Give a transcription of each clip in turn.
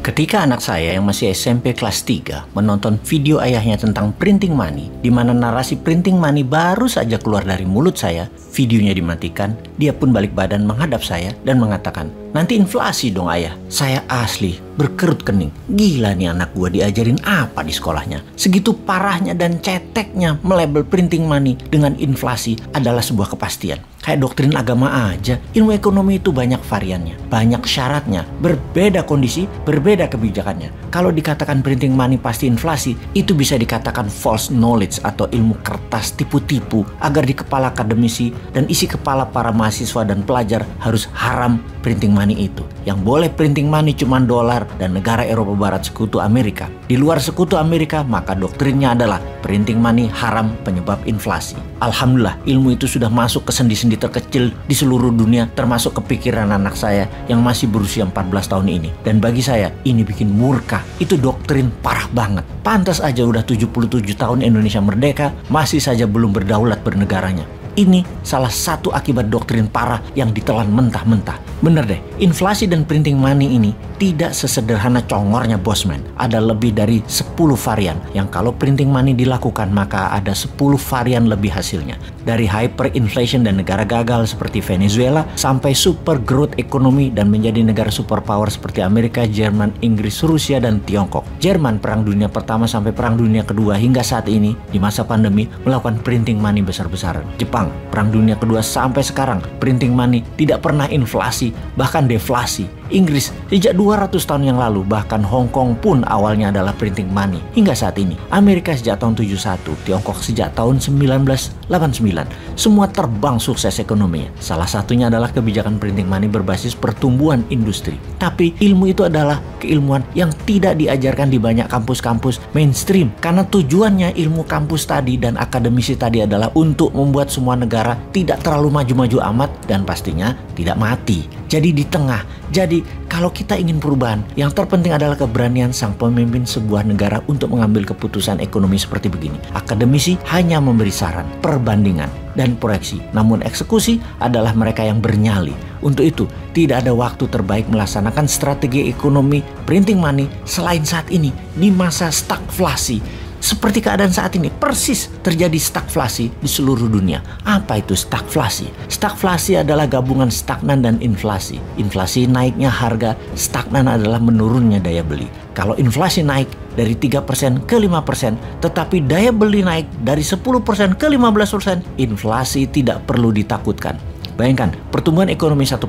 Ketika anak saya yang masih SMP kelas 3 menonton video ayahnya tentang printing money, di mana narasi printing money baru saja keluar dari mulut saya, videonya dimatikan, dia pun balik badan menghadap saya dan mengatakan, "Nanti inflasi dong ayah." Saya asli berkerut kening. Gila nih anak gua diajarin apa di sekolahnya. Segitu parahnya dan ceteknya melabel printing money dengan inflasi adalah sebuah kepastian. Kayak doktrin agama aja, ilmu ekonomi itu banyak variannya, banyak syaratnya, berbeda kondisi, berbeda kebijakannya. Kalau dikatakan printing money pasti inflasi, itu bisa dikatakan false knowledge atau ilmu kertas tipu-tipu agar di kepala akademisi dan isi kepala para mahasiswa dan pelajar harus haram printing money itu. Yang boleh printing money cuma dolar dan negara Eropa Barat sekutu Amerika. Di luar sekutu Amerika, maka doktrinnya adalah printing money haram penyebab inflasi. Alhamdulillah, ilmu itu sudah masuk ke sendi-sendi terkecil di seluruh dunia, termasuk kepikiran anak saya yang masih berusia 14 tahun ini. Dan bagi saya, ini bikin murka. Itu doktrin parah banget. Pantas aja udah 77 tahun Indonesia merdeka, masih saja belum berdaulat bernegaranya. Ini salah satu akibat doktrin parah yang ditelan mentah-mentah. Bener deh, inflasi dan printing money ini tidak sesederhana congornya Bosman. Ada lebih dari 10 varian yang kalau printing money dilakukan maka ada 10 varian lebih hasilnya. Dari hyperinflation dan negara gagal seperti Venezuela sampai super growth ekonomi dan menjadi negara superpower seperti Amerika, Jerman, Inggris, Rusia, dan Tiongkok. Jerman Perang Dunia Pertama sampai Perang Dunia Kedua hingga saat ini di masa pandemi melakukan printing money besar-besaran. Jepang Perang Dunia Kedua sampai sekarang printing money tidak pernah inflasi, bahkan deflasi. Inggris sejak 200 tahun yang lalu, bahkan Hong Kong pun awalnya adalah printing money hingga saat ini. Amerika sejak tahun 71, Tiongkok sejak tahun 1989. Semua terbang sukses ekonominya. Salah satunya adalah kebijakan printing money berbasis pertumbuhan industri. Tapi ilmu itu adalah keilmuan yang tidak diajarkan di banyak kampus-kampus mainstream, karena tujuannya ilmu kampus tadi dan akademisi tadi adalah untuk membuat semua negara tidak terlalu maju-maju amat dan pastinya tidak mati. Jadi di tengah. Jadi kalau kita ingin perubahan, yang terpenting adalah keberanian sang pemimpin sebuah negara untuk mengambil keputusan ekonomi seperti begini. Akademisi hanya memberi saran, perbandingan, dan proyeksi. Namun eksekusi adalah mereka yang bernyali. Untuk itu, tidak ada waktu terbaik melaksanakan strategi ekonomi printing money selain saat ini di masa stagflasi. Seperti keadaan saat ini, persis terjadi stagflasi di seluruh dunia. Apa itu stagflasi? Stagflasi adalah gabungan stagnan dan inflasi. Inflasi naiknya harga, stagnan adalah menurunnya daya beli. Kalau inflasi naik dari 3% ke 5%, tetapi daya beli naik dari 10% ke 15%, inflasi tidak perlu ditakutkan. Bayangkan, pertumbuhan ekonomi 1%,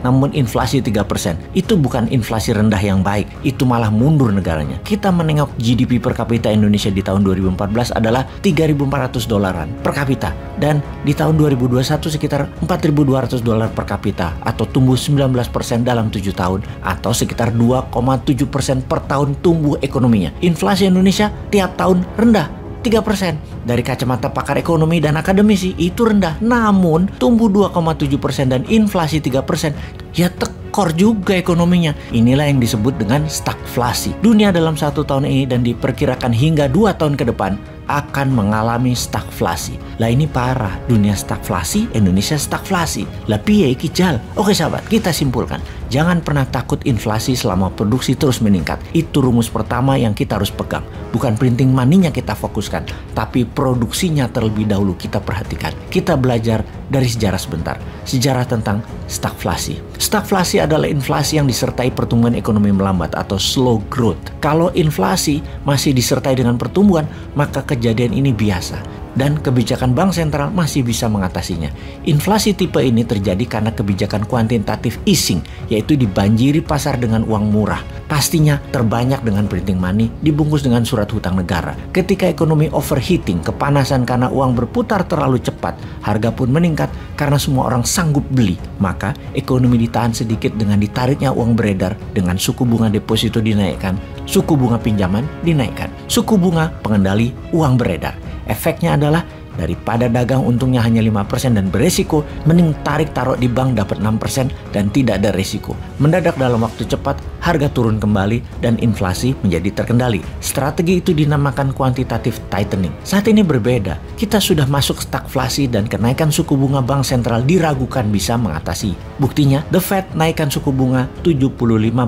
namun inflasi 3%. Itu bukan inflasi rendah yang baik, itu malah mundur negaranya. Kita menengok GDP per kapita Indonesia di tahun 2014 adalah 3.400 dolaran per kapita. Dan di tahun 2021 sekitar 4.200 dolar per kapita, atau tumbuh 19% dalam 7 tahun, atau sekitar 2,7% per tahun tumbuh ekonominya. Inflasi Indonesia tiap tahun rendah, 3%. Dari kacamata pakar ekonomi dan akademisi itu rendah, namun tumbuh 2,7% dan inflasi 3%, ya tekor juga ekonominya. Inilah yang disebut dengan stagflasi. Dunia dalam 1 tahun ini dan diperkirakan hingga 2 tahun ke depan akan mengalami stagflasi. Lah ini parah, dunia stagflasi, Indonesia stagflasi. Lah piye iki jal? Oke sahabat, kita simpulkan. Jangan pernah takut inflasi selama produksi terus meningkat. Itu rumus pertama yang kita harus pegang. Bukan printing money-nya kita fokuskan, tapi produksinya terlebih dahulu kita perhatikan. Kita belajar dari sejarah sebentar. Sejarah tentang stagflasi. Stagflasi adalah inflasi yang disertai pertumbuhan ekonomi melambat atau slow growth. Kalau inflasi masih disertai dengan pertumbuhan, maka kejadian ini biasa. Dan kebijakan bank sentral masih bisa mengatasinya. Inflasi tipe ini terjadi karena kebijakan kuantitatif easing, yaitu dibanjiri pasar dengan uang murah. Pastinya terbanyak dengan printing money dibungkus dengan surat hutang negara. Ketika ekonomi overheating, kepanasan karena uang berputar terlalu cepat, harga pun meningkat karena semua orang sanggup beli. Maka ekonomi ditahan sedikit dengan ditariknya uang beredar, dengan suku bunga deposito dinaikkan, suku bunga pinjaman dinaikkan, suku bunga pengendali uang beredar. Efeknya adalah daripada dagang untungnya hanya 5% dan beresiko, mending tarik taruh di bank dapat 6% dan tidak ada resiko. Mendadak dalam waktu cepat harga turun kembali, dan inflasi menjadi terkendali. Strategi itu dinamakan quantitative tightening. Saat ini berbeda. Kita sudah masuk stagflasi dan kenaikan suku bunga bank sentral diragukan bisa mengatasi. Buktinya, The Fed naikkan suku bunga 75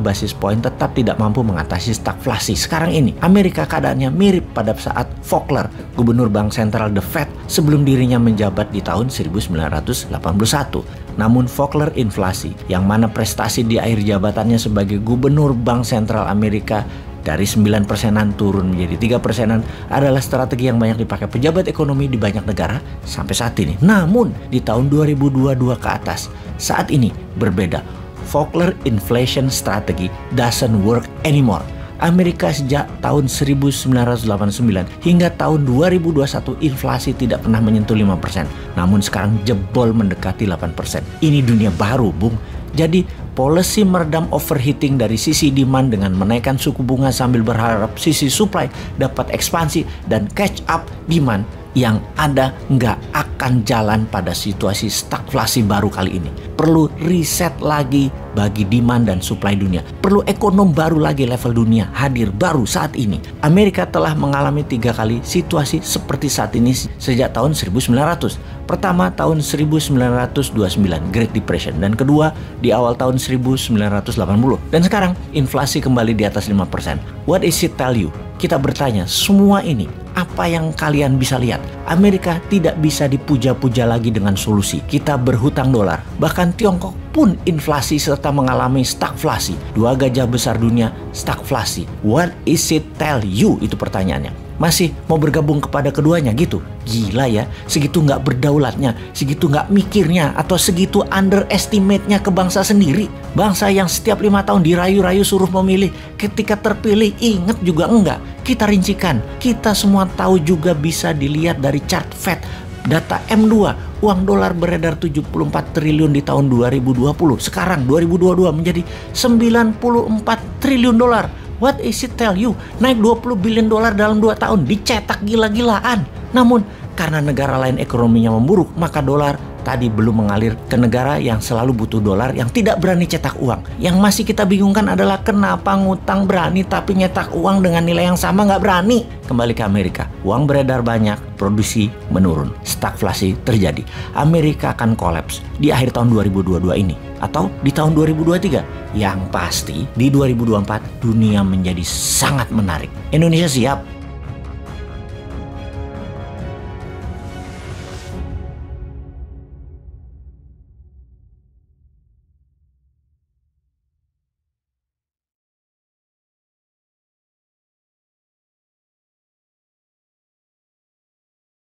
basis point tetap tidak mampu mengatasi stagflasi. Sekarang ini, Amerika keadaannya mirip pada saat Volcker, gubernur bank sentral The Fed, sebelum dirinya menjabat di tahun 1981. Namun Volcker inflasi, yang mana prestasi di akhir jabatannya sebagai gubernur bank sentral Amerika dari 9%-an turun menjadi 3%-an adalah strategi yang banyak dipakai pejabat ekonomi di banyak negara sampai saat ini. Namun di tahun 2022 ke atas, saat ini berbeda. Volcker inflation strategy doesn't work anymore. Amerika sejak tahun 1989 hingga tahun 2021 inflasi tidak pernah menyentuh 5%. Namun sekarang jebol mendekati 8%. Ini dunia baru, Bung. Jadi policy meredam overheating dari sisi demand dengan menaikkan suku bunga sambil berharap sisi supply dapat ekspansi dan catch up demand yang ada nggak akan jalan pada situasi stagflasi baru kali ini. Perlu riset lagi bagi demand dan supply dunia. Perlu ekonom baru lagi level dunia hadir baru saat ini. Amerika telah mengalami 3 kali situasi seperti saat ini sejak tahun 1900. Pertama tahun 1929 Great Depression dan kedua di awal tahun 1980. Dan sekarang inflasi kembali di atas 5%. What is it tell you? Kita bertanya, semua ini apa yang kalian bisa lihat? Amerika tidak bisa dipuja-puja lagi dengan solusi. Kita berhutang dolar. Bahkan Tiongkok pun inflasi serta mengalami stagflasi. 2 gajah besar dunia stagflasi. What is it tell you? Itu pertanyaannya. Masih mau bergabung kepada keduanya gitu? Gila ya, segitu nggak berdaulatnya, segitu nggak mikirnya, atau segitu underestimate-nya ke bangsa sendiri. Bangsa yang setiap 5 tahun dirayu-rayu suruh memilih, ketika terpilih inget juga enggak. Kita rincikan, kita semua tahu juga bisa dilihat dari chart Fed. Data M2, uang dolar beredar 74 triliun di tahun 2020. Sekarang 2022 menjadi 94 triliun dolar. What is it tell you? Naik 20 billion dolar dalam 2 tahun, dicetak gila-gilaan. Namun, karena negara lain ekonominya memburuk, maka dolar tadi belum mengalir ke negara yang selalu butuh dolar, yang tidak berani cetak uang. Yang masih kita bingungkan adalah kenapa ngutang berani tapi nyetak uang dengan nilai yang sama nggak berani. Kembali ke Amerika, uang beredar banyak, produksi menurun, stagflasi terjadi. Amerika akan kolaps di akhir tahun 2022 ini atau di tahun 2023. Yang pasti di 2024 dunia menjadi sangat menarik. Indonesia siap?